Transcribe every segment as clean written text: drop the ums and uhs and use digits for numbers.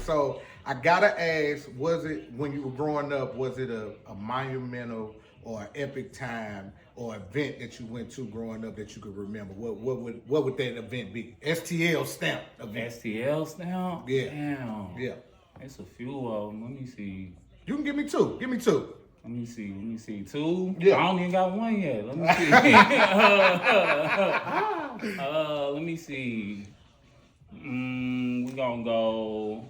So I gotta ask, was it when you were growing up, was it a monumental or an epic time or event that you went to growing up that you could remember? What would that event be? STL stamp event. STL stamp? Yeah. Damn. Yeah. It's a few of them. Let me see. You can give me two. Give me two. Let me see. Let me see. Two? Yeah. I don't even got one yet. Let me see. Let me see. We gonna go.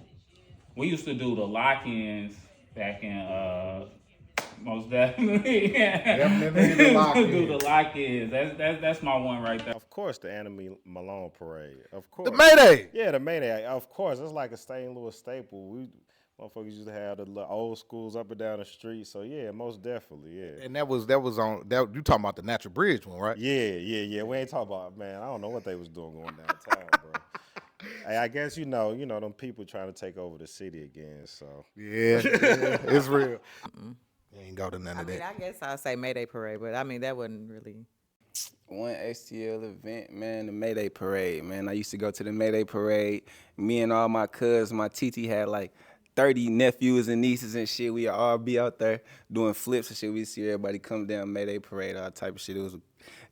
We used to do the lock-ins back in most definitely. Definitely the lock-ins. Do the lock-ins. That's my one right there. Of course, the Anime Malone Parade. Of course. The Mayday. Yeah, the Mayday. Of course, it's like a St. Louis staple. We motherfuckers used to have the little old schools up and down the street. So yeah, most definitely, yeah. And that was on that you talking about the Natural Bridge one, right? Yeah. We ain't talking about, man. I don't know what they was doing going downtown, bro. Hey, I guess you know them people trying to take over the city again. So Yeah, it's real. You ain't go to none of that. I guess I'll say Mayday Parade, but I mean that wasn't really. One STL event, man, the Mayday Parade, man. I used to go to the Mayday Parade. Me and all my cousins, my TT had like 30 nephews and nieces and shit. We all be out there doing flips and shit. We see everybody come down Mayday Parade, all type of shit. It was a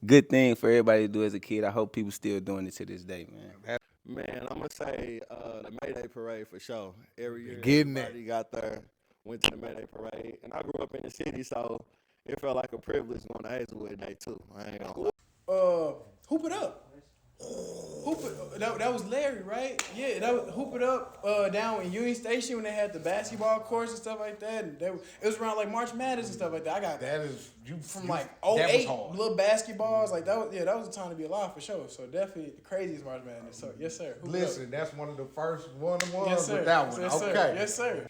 good thing for everybody to do as a kid. I hope people still doing it to this day, man. Man, I'm gonna say the Mayday Parade for sure. Every year, Getting everybody got there, went to the Mayday Parade, and I grew up in the city, so it felt like a privilege going to Hazelwood Day too. I ain't gonna lie. Hoop It Up. That was Larry, right? Yeah, that was Hoop It Up down in Union Station when they had the basketball courts and stuff like that. And it was around like March Madness and stuff like that. I got That is you from like that was 08, hard. little basketballs. Like that was a time to be alive for sure. So definitely the craziest March Madness. So yes sir. Hoop It Up. Listen, that's one of the first ones Yes sir. with that one. Yes, Okay. sir. Yes sir.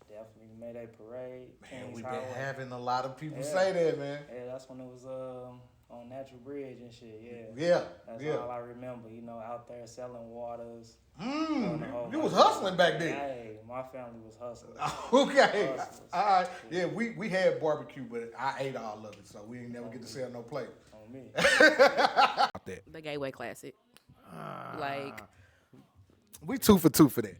Definitely the Mayday Parade. Man, Kings we've been Highway. having a lot of people Yeah. say that, man. Yeah, that's when it was on Natural Bridge and shit. Yeah. Yeah. That's Yeah. all I remember. Out there selling waters. You was hustling back then. Hey, my family was hustling. Okay. Hustlers. All right. Yeah, we had barbecue, but I ate all of it, so we ain't never get to sell no plate. On me. The Gateway Classic. Like, We 2 for 2 for that.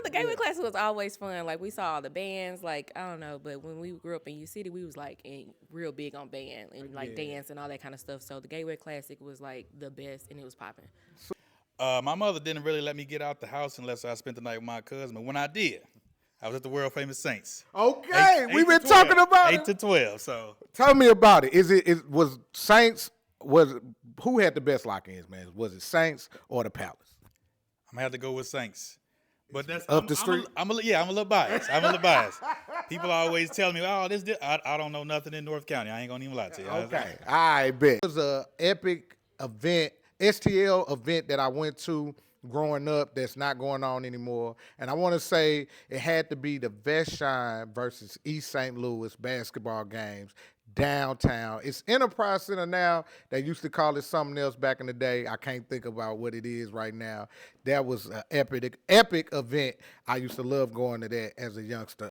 the Gateway Classic was always fun. Like, we saw all the bands. Like, I don't know, but when we grew up in U City, we was like real big on band and like dance and all that kind of stuff. So the Gateway Classic was like the best, and it was popping. My mother didn't really let me get out the house unless I spent the night with my cousin. But when I did, I was at the world famous Saints. Okay, Eight we've to been 12. talking about 8 to 12. So Tell me about it. Was Saints who had the best lock-ins, man? Was it Saints or the Palace? I'm gonna have to go with Saints. But that's Up the street? I'm a little biased. I'm a little biased. People always tell me, "Oh, this." I don't know nothing in North County. I ain't gonna even lie to you. Okay, I bet. It was an epic event, STL event that I went to growing up that's not going on anymore. And I want to say it had to be the Vashon versus East St. Louis basketball games downtown. It's Enterprise Center now. They used to call it something else back in the day. I can't think about what it is right now. That was an epic event. I used to love going to that as a youngster.